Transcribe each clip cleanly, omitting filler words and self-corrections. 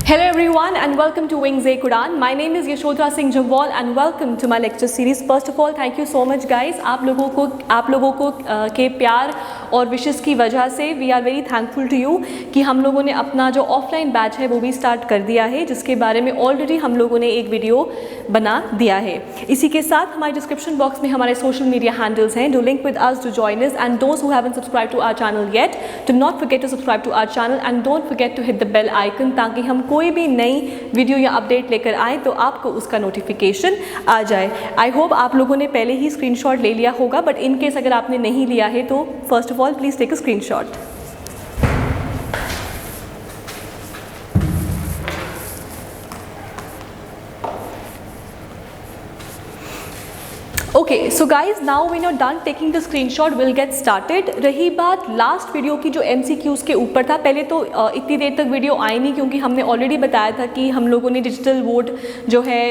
Hello everyone and welcome to Wings A Quran. My name is Yashodhara Singh Jambwal and welcome to my lecture series. First of all, thank you so much guys. आप लोगों को के प्यार और wishes की वजह से we are very thankful to you कि हम लोगों ने अपना जो ऑफलाइन बैच है वो भी स्टार्ट कर दिया है, जिसके बारे में ऑलरेडी हम लोगों ने एक वीडियो बना दिया है। इसी के साथ हमारे डिस्क्रिप्शन बॉक्स में हमारे सोशल मीडिया हैंडल्स हैं, do link with us to join us and those who haven't subscribe to our channel yet do not forget to subscribe to our channel and don't forget to hit the bell icon, ताकि हम कोई भी नई video या update लेकर आए तो आपको उसका नोटिफिकेशन आ जाए। आई होप आप लोगों ने पहले ही स्क्रीनशॉट ले लिया होगा, बट इन केस अगर आपने नहीं लिया है तो first of all please take a screenshot. Okay so guys, now when you are done taking the screenshot will get started. रही बात लास्ट वीडियो की जो MCQs के ऊपर था, पहले तो इतनी देर तक वीडियो आई नहीं क्योंकि हमने ऑलरेडी बताया था कि हम लोगों ने डिजिटल बोर्ड जो है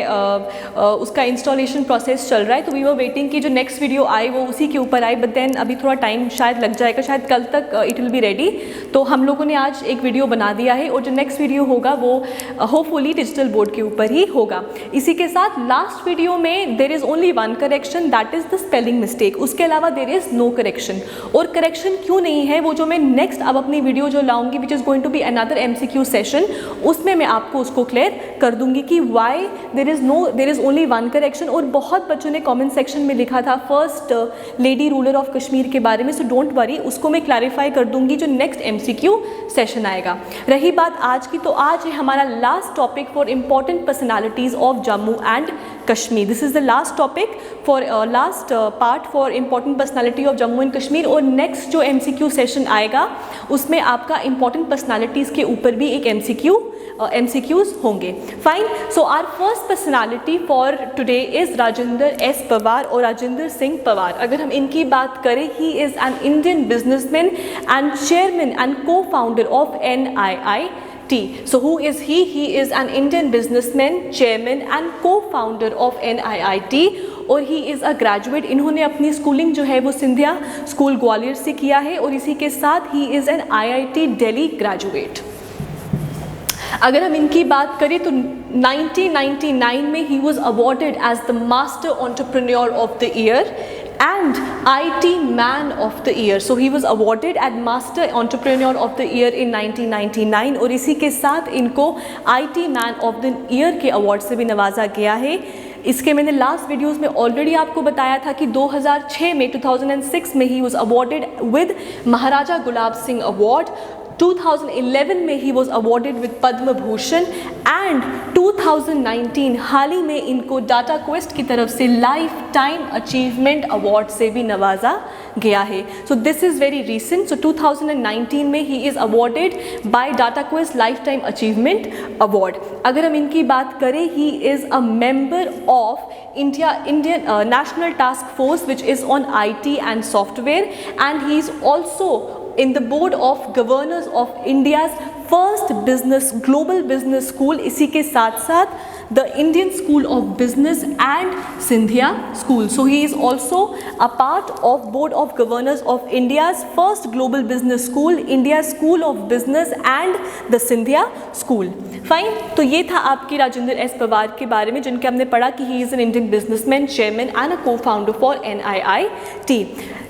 उसका इंस्टॉलेशन प्रोसेस चल रहा है, तो वी वर वेटिंग कि जो नेक्स्ट वीडियो आए वो उसी के ऊपर आए, बट देन अभी थोड़ा टाइम शायद लग जाएगा, शायद कल तक इट विल बी रेडी। तो हम लोगों ने आज एक वीडियो बना दिया है और जो नेक्स्ट वीडियो होगा वो होपफुली डिजिटल बोर्ड के ऊपर ही होगा। इसी के साथ लास्ट वीडियो में देर is only one correction, that is the spelling mistake. उसके अलावा देर इज नो करेक्शन। और करेक्शन क्यों नहीं है वो जो मैं नेक्स्ट अब अपनी वीडियो जो लाऊंगी which is going to be another MCQ session, उसमें मैं आपको उसको क्लियर कर दूंगी कि why there is only one correction. और बहुत बच्चों ने कमेंट सेक्शन में लिखा था first lady ruler of Kashmir के बारे में, सो डोंट वरी, उसको मैं क्लैरिफाई कर दूंगी जो नेक्स्ट MCQ सेशन आएगा। रही बात आज की, तो आज है हमारा last topic for important personalities of Jammu and Kashmir. This is the last topic for last part for important personality of Jammu and Kashmir. और नेक्स्ट जो MCQ सेशन आएगा उसमें आपका इम्पॉर्टेंट पर्सनैलिटीज़ के ऊपर भी एक MCQs होंगे। Fine, so our first personality for today is Rajendra S. Pawar और राजेंद्र सिंह पवार। अगर हम इनकी बात करें, he is an Indian businessman and chairman and co founder of NIIT. So who is he? He is an Indian businessman, chairman and co-founder of NIIT और he is a graduate. इन्होंने अपनी schooling जो है वो Scindia school Gwalior से किया है और इसी के साथ he is an IIT Delhi graduate. अगर हम इनकी बात करें तो 1999 में he was awarded as the Master Entrepreneur of the Year and IT Man of the Year. So he was awarded as Master Entrepreneur of the Year in 1999 और इसी के साथ इनको IT Man of the Year के award से भी नवाजा गया है। इसके मैंने लास्ट वीडियोस में ऑलरेडी आपको बताया था कि 2006 में 2006 में he was awarded with Maharaja Gulab Singh award. 2011 में he was awarded with Padma Bhushan and 2019 हाल ही में इनको डाटा क्वेस्ट की तरफ से लाइफ टाइम अचीवमेंट अवार्ड से भी नवाजा गया है। So this is very recent. So 2019 में ही is awarded by Dataquest lifetime achievement award. अगर हम इनकी बात करें, he is a member of Indian national task force which is on IT and software and he is also in the board of governors of India's first global business school। इसी के साथ साथ the Indian School of Business and Scindia School. So he is also a part of board of governors of India's first global business school, India's School of Business and the Scindia School. Fine, तो ये था आपकी Rajendra S. Pawar के बारे में, जिनके हमने पढ़ा कि he is an Indian businessman, chairman and a co-founder for NIIT।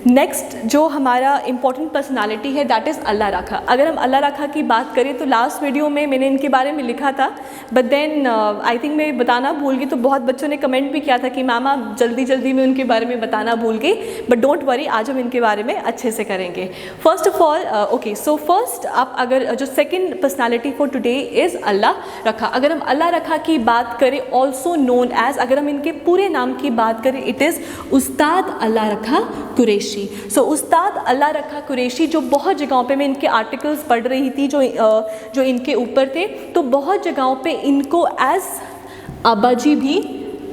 Next जो हमारा इंपॉर्टेंट पर्सनालिटी है दैट इज़ अल्लाह रखा। अगर हम अल्लाह रखा की बात करें तो लास्ट वीडियो में मैंने इनके बारे में लिखा था, बट देन आई थिंक मैं बताना भूल गई, तो बहुत बच्चों ने कमेंट भी किया था कि मैम आप जल्दी में उनके बारे में बताना भूल गई, बट डोंट वरी, आज हम इनके बारे में अच्छे से करेंगे। First of all okay, so first आप अगर जो second personality for today is अल्लाह रखा। अगर हम अल्लाह रखा की बात करें, ऑल्सो नोन एज, अगर हम इनके पूरे नाम की बात करें, इट इज़ उस्ताद अल्लाह रखा कुरैशी। सो उस्ताद अल्लाह रखा कुरैशी, जो बहुत जगहों पे मैं इनके आर्टिकल्स पढ़ रही थी जो इनके ऊपर थे, तो बहुत जगहों पे इनको एज अब्बा जी भी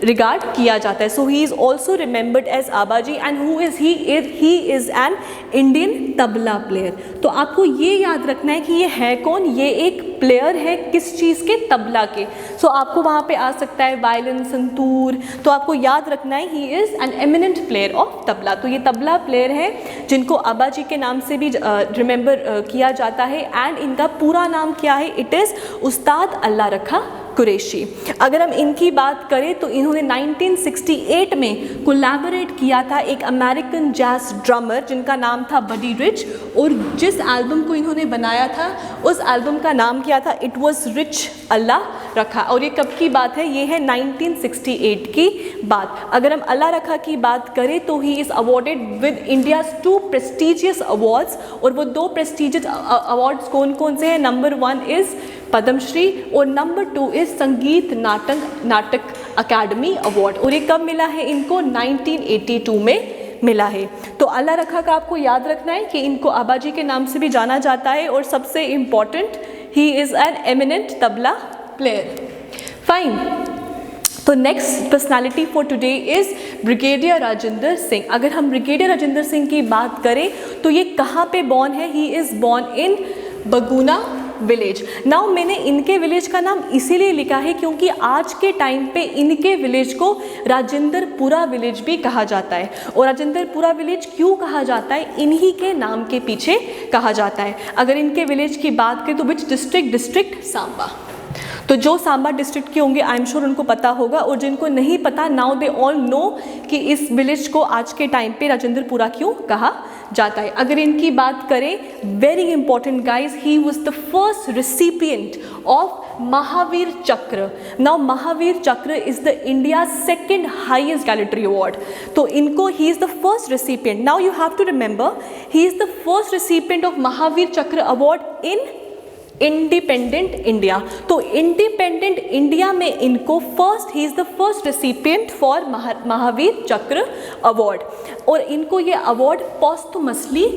रिगार्ड किया जाता है. So he is also remembered as Abbaji. And who is he is an Indian tabla player. तो आपको ये याद रखना है कि ये है कौन, ये एक प्लेयर है किस चीज़ के, तबला के. सो आपको वहाँ पे आ सकता है वायलिन, संतूर, तो आपको याद रखना है he is an eminent player of tabla. तो ये तबला प्लेयर है जिनको आबाजी के नाम से भी रिमेंबर किया जाता है. एंड इनका पूरा नाम क्या है, इट इज़ उस्ताद अल्लाह रखा कुरैशी. अगर हम इनकी बात करें तो इन्होंने 1968 में कोलैबोरेट किया था एक अमेरिकन जैज ड्रमर जिनका नाम था बडी रिच. और जिस एल्बम को इन्होंने बनाया था उस एल्बम का नाम क्या था, इट वाज रिच अल्लाह रखा. और ये कब की बात है, ये है 1968 की बात. अगर हम अल्लाह रखा की बात करें तो ही is awarded with India's 2 prestigious awards. और वो 2 प्रेस्टिजियस अवार्ड्स कौन कौन से हैं, नंबर 1 इज़ पद्मश्री और नंबर 2 इज़ संगीत नाटक अकेडमी अवार्ड. और ये कब मिला है इनको, 1982 में मिला है. तो अल्लाह रखा का आपको याद रखना है कि इनको आबाजी के नाम से भी जाना जाता है. और सबसे important, he is an eminent tabla player. Fine. तो next personality for today is brigadier Rajendra Singh. अगर हम ब्रिगेडियर राजेंद्र सिंह की बात करें तो ये कहाँ पे बॉर्न है, he is born in Baguna village. Now मैंने इनके विलेज का नाम इसीलिए लिखा है क्योंकि आज के टाइम पे इनके विलेज को राजेंद्रपुरा विलेज भी कहा जाता है. और राजेंद्रपुरा विलेज क्यों कहा जाता है, इन्हीं के नाम के पीछे कहा जाता है. अगर इनके विलेज की बात करें तो विच डिस्ट्रिक्ट सांबा. तो जो सांबा डिस्ट्रिक्ट के होंगे आई एम श्योर उनको पता होगा. और जिनको नहीं पता, नाउ दे ऑल नो कि इस विलेज को आज के टाइम पे राजेंद्रपुरा क्यों कहा जाता है. अगर इनकी बात करें, very important guys, he was the first recipient of Mahavir Chakra. Now Mahavir Chakra is the India second highest gallantry award. तो इनको he is the first recipient. Now you have to remember, he is the first recipient of Mahavir Chakra award in independent India. तो independent India में इनको first, he is the first recipient for Mahavir Chakra award. और इनको ये award posthumously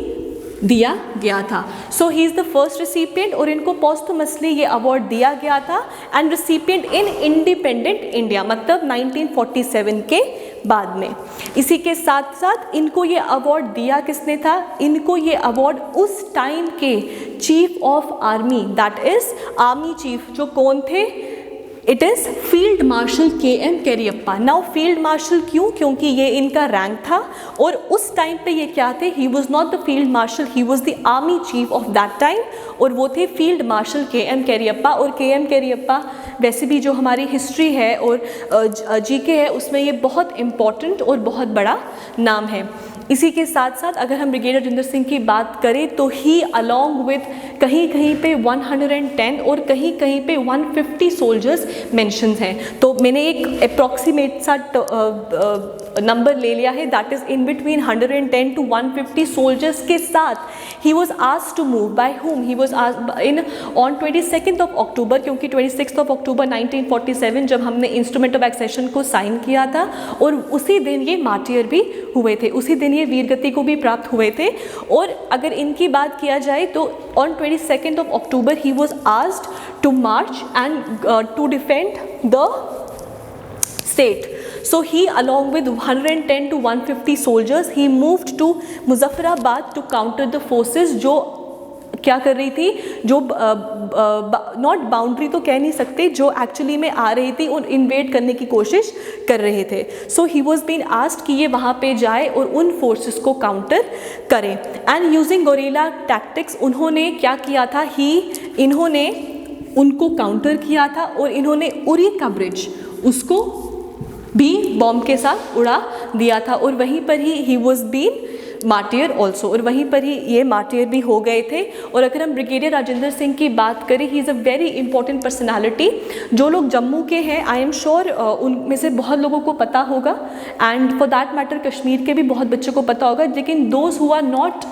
दिया गया था. So he is the first recipient और इनको पोस्टमसली ये अवार्ड दिया गया था. And recipient in independent India, मतलब 1947 के बाद में. इसी के साथ साथ इनको ये अवार्ड दिया किसने था, इनको ये अवार्ड उस टाइम के chief of army, that is army chief, जो कौन थे, it is field marshal KM Cariappa. Now field marshal क्यों, क्योंकि ये इनका रैंक था. और उस टाइम पे ये क्या थे, he was not the field marshal, he was the army chief of that time. और वो थे फील्ड मार्शल KM कैरियप्पा. और KM कैरियप्पा वैसे भी जो हमारी हिस्ट्री है और GK है उसमें ये बहुत इम्पॉर्टेंट और बहुत बड़ा नाम है. इसी के साथ साथ अगर हम ब्रिगेडियर राजेंद्र सिंह की बात करें तो ही अलॉन्ग विद कहीं कहीं पे 110 और कहीं कहीं पे 150 सोल्जर्स मेंशन हैं. तो मैंने एक अप्रॉक्सीमेट सा नंबर ले लिया है, that is in between 110 to 150 soldiers के साथ he was asked to move. By whom, he was asked in on 22 October, क्योंकि 26 अक्टूबर 1947 जब हमने इंस्ट्रूमेंट ऑफ एक्सेशन को साइन किया था. और उसी दिन ये मार्टियर भी हुए थे, उसी दिन ये वीरगति को भी प्राप्त हुए थे. और अगर इनकी बात किया जाए तो on 22 October he was asked to march and to defend the state. So he, along with 110 to 150 soldiers, he moved to Muzaffarabad to counter the forces जो क्या कर रही थी, जो नॉट बाउंड्री तो कह नहीं सकते, जो एक्चुअली में आ रही थी और इन्वेड करने की कोशिश कर रहे थे. सो ही वॉज बीन आस्क्ड कि ये वहाँ पे जाए और उन फोर्सेस को काउंटर करें. एंड यूजिंग गोरिल्ला टैक्टिक्स, उन्होंने क्या किया था, इन्होंने उनको काउंटर किया था. और इन्होंने उरी का ब्रिज उसको भी बॉम्ब के साथ उड़ा दिया था. और वहीं पर he was been martyr also, और वहीं पर ही ये मार्टियर भी हो गए थे. और अगर हम ब्रिगेडियर राजेंद्र सिंह की बात करें, he is a very important personality. जो लोग जम्मू के हैं आई एम श्योर उनमें से बहुत लोगों को पता होगा, and for that matter Kashmir के भी बहुत बच्चों को पता होगा. लेकिन those who are not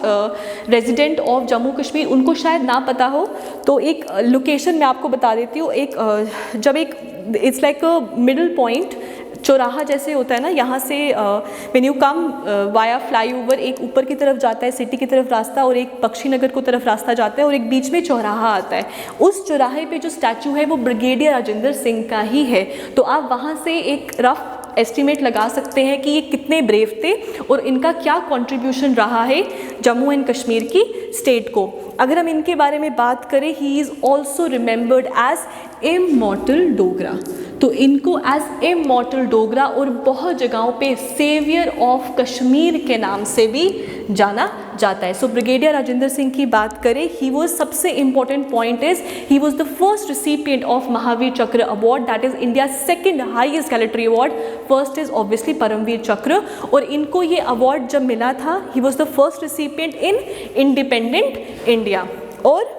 resident of Jammu Kashmir उनको शायद ना पता हो. तो एक लोकेशन मैं आपको बता देती हूँ. जब एक it's like a middle point, चौराहा जैसे होता है ना, यहाँ से when you come via flyover, एक ऊपर की तरफ जाता है सिटी की तरफ रास्ता और एक बख्शी नगर को तरफ रास्ता जाता है और एक बीच में चौराहा आता है. उस चौराहे पे जो स्टैचू है वो ब्रिगेडियर राजेंद्र सिंह का ही है. तो आप वहाँ से एक रफ एस्टिमेट लगा सकते हैं कि ये कितने ब्रेव थे और इनका क्या कंट्रीब्यूशन रहा है जम्मू एंड कश्मीर की स्टेट को। अगर हम इनके बारे में बात करें, he is also remembered as immortal Dogra, तो इनको एज इमॉर्टल डोगरा और बहुत जगहों पे सेवियर ऑफ कश्मीर के नाम से भी जाना जाता है। सो ब्रिगेडियर राजेंद्र सिंह की बात करें, ही वॉज, सबसे important point is he was the first recipient of Mahavir Chakra award, that is India second highest gallantry award. First is obviously Paramvir Chakra, और इनको ये अवार्ड जब मिला था, he was the first recipient in independent India, और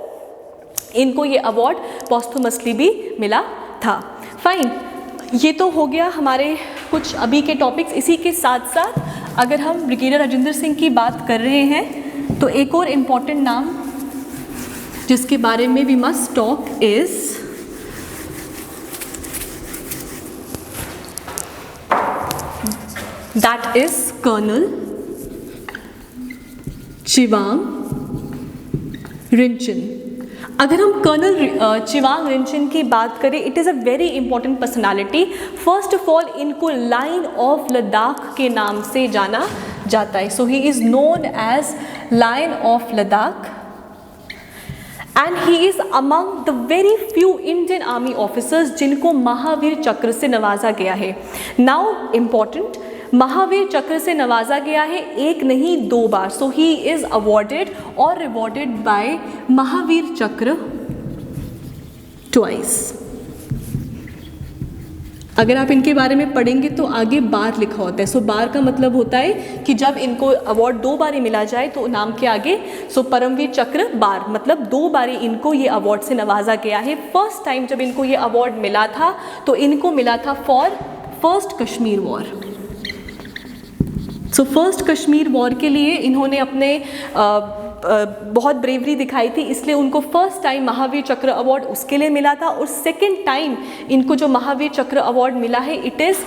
इनको ये अवार्ड पॉस्थुमसली भी मिला था। फाइन, ये तो हो गया हमारे कुछ अभी के टॉपिक्स। इसी के साथ साथ अगर हम ब्रिगेडियर राजेंद्र सिंह की बात कर रहे हैं तो एक और इम्पॉर्टेंट नाम जिसके बारे में we must talk is that is colonel Chewang Rinchen. अगर हम कर्नल चिवांग रिंचन की बात करें, it is a very important personality. First of all इनको लाइन ऑफ लद्दाख के नाम से जाना जाता है, so he is known as lion of Ladakh, and he is among the very few Indian army officers जिनको महावीर चक्र से नवाजा गया है। नाउ इम्पॉर्टेंट, महावीर चक्र से नवाजा गया है एक नहीं दो बार, सो ही इज अवॉर्डेड और रिवॉर्डेड बाय महावीर चक्र ट्वाइस। अगर आप इनके बारे में पढ़ेंगे तो आगे बार लिखा होता है, सो बार का मतलब होता है कि जब इनको अवार्ड दो बारी मिला जाए तो नाम के आगे, सो परमवीर चक्र बार मतलब दो बारी इनको ये अवार्ड से नवाजा गया है। फर्स्ट टाइम जब इनको ये अवार्ड मिला था तो इनको मिला था for first Kashmir war. So first Kashmir war के लिए इन्होंने अपने बहुत ब्रेवरी दिखाई थी, इसलिए उनको first time Mahavir Chakra award उसके लिए मिला था। और सेकेंड टाइम इनको जो महावीर चक्र अवार्ड मिला है, इट इज़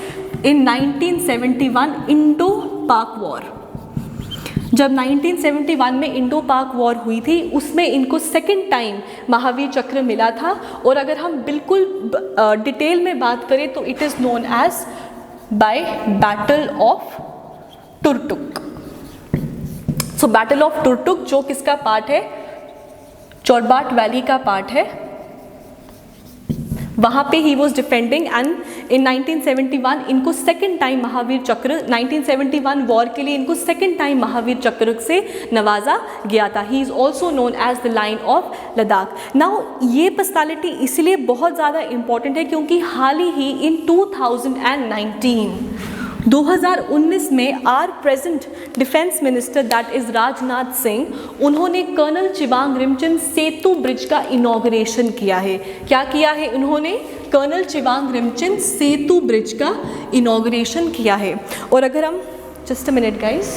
इन 1971 इंडो पाक वॉर। जब 1971 में इंडो पाक वॉर हुई थी, उसमें इनको सेकेंड टाइम महावीर चक्र मिला था। और अगर हम बिल्कुल डिटेल में बात करें तो it is known as by battle of Turtuk. So battle of Turtuk जो किसका पार्ट है, चोरबाट वैली का पार्ट है, वहाँ पे he was defending and in 1971 इनको सेकेंड टाइम महावीर चक्र, 1971 वॉर के लिए इनको सेकेंड टाइम महावीर चक्र से नवाजा गया था। He is also known as the lion of Ladakh. Now ये पर्सनालिटी इसलिए बहुत ज़्यादा इम्पॉर्टेंट है क्योंकि हाल ही इन 2019 में our present defence minister that is Rajnath Singh, उन्होंने कर्नल चिवांग रिंचन सेतु ब्रिज का इनॉग्रेशन किया है। क्या किया है उन्होंने? कर्नल चिवांग रिंचन सेतु ब्रिज का इनॉग्रेशन किया है। और अगर हम जस्ट अ मिनट गाइस,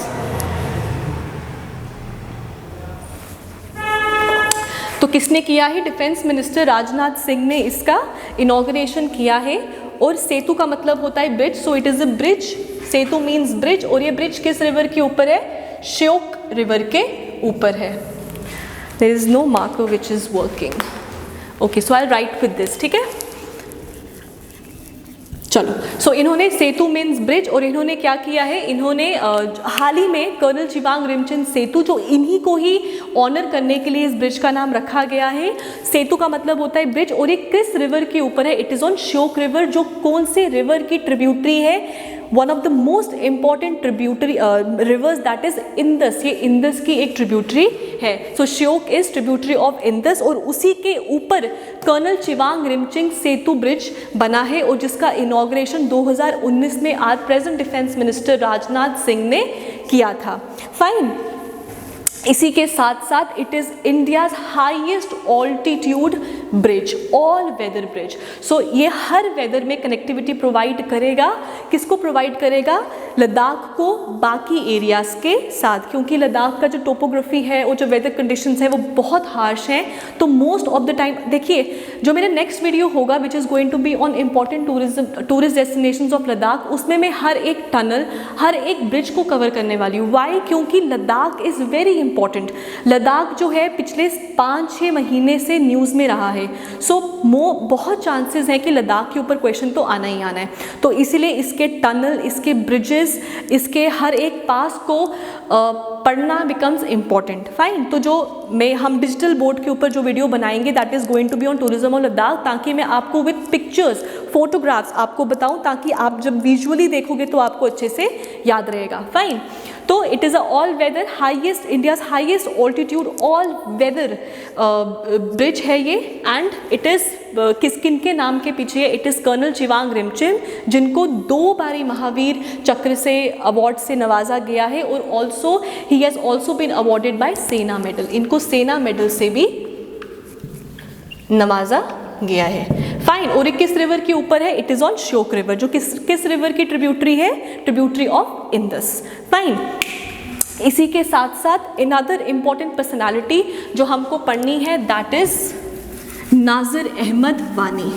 तो किसने किया है? डिफेंस मिनिस्टर राजनाथ सिंह ने इसका इनॉग्रेशन किया है। और सेतु का मतलब होता है bridge, so it is a bridge, Setu means bridge. और ये ब्रिज किस रिवर के ऊपर है? श्योक रिवर के ऊपर है। There is no marker which is working. Okay, so I write with this, ठीक है। चलो, सो इन्होंने सेतु मीन्स ब्रिज, और इन्होंने क्या किया है, इन्होंने हाल ही में कर्नल चिवांग रिंचन सेतु, जो इन्हीं को ही ऑनर करने के लिए इस ब्रिज का नाम रखा गया है। सेतु का मतलब होता है ब्रिज, और ये किस रिवर के ऊपर है? It is on Shyok river, जो कौन से रिवर की ट्रिब्यूटरी है? One of the most important tributary rivers that is Indus. ये इंदस की एक ट्रिब्यूटरी है। So Shyok is tributary of Indus, और उसी के ऊपर कर्नल चिवांग रिंचन सेतु ब्रिज बना है, और जिसका इनॉग्रेशन 2019 में आज present defence minister Rajnath Singh ने किया था। फाइन, इसी के साथ साथ it is India's highest altitude bridge, all weather bridge. So ये हर वेदर में कनेक्टिविटी प्रोवाइड करेगा। किसको प्रोवाइड करेगा? लद्दाख को बाकी एरियाज़ के साथ, क्योंकि लद्दाख का जो टोपोग्राफी है और जो वेदर कंडीशंस है वो बहुत हार्श हैं। तो मोस्ट ऑफ द टाइम, देखिए जो मेरा नेक्स्ट वीडियो होगा which is going to be on important tourist destinations of Ladakh, उसमें मैं हर एक टनल, हर एक ब्रिज को कवर करने वाली हूँ। वाई? क्योंकि Ladakh is very important. Ladakh जो है पिछले 5-6 महीने से न्यूज़ में रहा है। है। सो बहुत चांसेस हैं कि लद्दाख के ऊपर क्वेश्चन तो आना ही आना है। तो इसीलिए इसके टनल, इसके ब्रिजेस, इसके हर एक पास को पढ़ना बिकम्स इम्पॉर्टेंट। फाइन, तो जो हम डिजिटल बोर्ड के ऊपर जो वीडियो बनाएंगे that is going to be on tourism और लद्दाख, ताकि मैं आपको विद पिक्चर्स, फोटोग्राफ्स आपको बताऊं, ताकि आप जब विजुअली देखोगे तो आपको अच्छे से याद रहेगा। फाइन, तो it is a all weather highest, India's highest altitude all weather bridge है ये, एंड इट इज़ किन के नाम के पीछे है? इट इज़ कर्नल चिवांग रिमचिम, जिनको 2 बारी महावीर चक्र से अवार्ड से नवाजा गया है, और also he has also been awarded by Sena medal. इनको सेना मेडल से भी नवाजा गया है। फाइन, और ये किस रिवर के ऊपर है? It is on Shyok river, जो किस रिवर की ट्रिब्यूटरी है? Tributary of Indus. फाइन, इसी के साथ साथ अनदर इम्पॉर्टेंट पर्सनालिटी जो हमको पढ़नी है दैट इज़ नाज़िर अहमद वानी।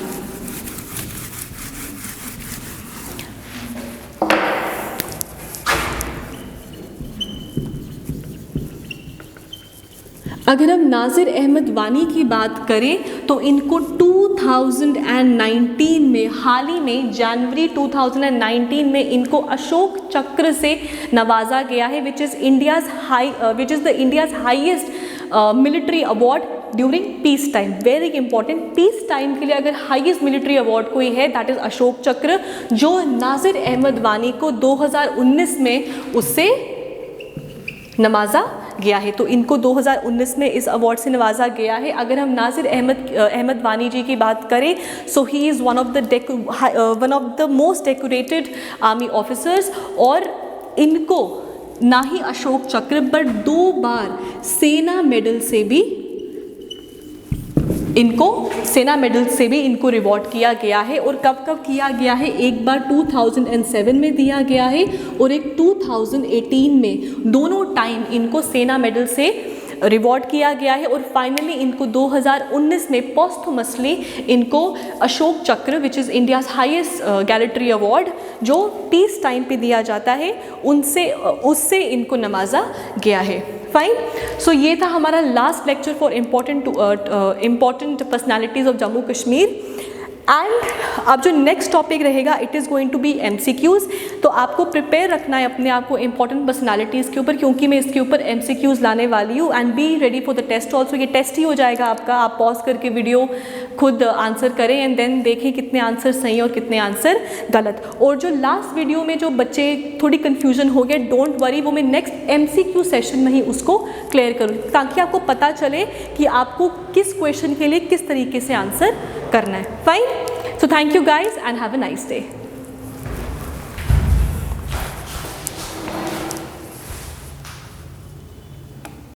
अगर हम नाज़िर अहमद वानी की बात करें तो इनको 2019 में, हाल ही में जनवरी 2019 में इनको अशोक चक्र से नवाजा गया है, which is the India's highest military award during peace time. Very important, peace time के लिए अगर हाईएस्ट मिलिट्री अवार्ड कोई है दैट इज़ अशोक चक्र, जो नाज़िर अहमद वानी को 2019 में उससे नवाजा गया है। तो इनको 2019 में इस अवार्ड से नवाजा गया है। अगर हम नाज़िर अहमद वानी जी की बात करें, so he is one of the most decorated army officers, और इनको ना ही अशोक चक्र बट 2 बार सेना मेडल से भी इनको रिवॉर्ड किया गया है। और कब कब किया गया है? एक बार 2007 में दिया गया है और एक 2018 में। दोनों टाइम इनको सेना मेडल से रिवॉर्ड किया गया है, और फाइनली इनको 2019 में पोस्टमसली इनको Ashok Chakra, which is India's highest gallantry award, जो पीस टाइम पे दिया जाता है, उससे इनको नवाजा गया है। फाइन, सो ये था हमारा last lecture for important personalities of Jammu Kashmir. And अब जो नेक्स्ट टॉपिक रहेगा it is going to be MCQs। तो आपको प्रिपेयर रखना है अपने आप को इंपॉर्टेंट पर्सनालिटीज़ के ऊपर, क्योंकि मैं इसके ऊपर MCQs लाने वाली हूँ। And be ready for the test also. ये टेस्ट ही हो जाएगा आपका, आप पॉज करके वीडियो खुद आंसर करें एंड देन देखें कितने आंसर सही और कितने आंसर गलत। और जो लास्ट वीडियो में जो बच्चे थोड़ी कन्फ्यूजन हो गया, डोंट वरी, वो मैं नेक्स्ट MCQ सेशन में ही उसको क्लियर करूँ, ताकि आपको पता चले कि आपको किस क्वेश्चन के लिए किस तरीके से आंसर करना है। Fine, so thank you guys and have a nice day.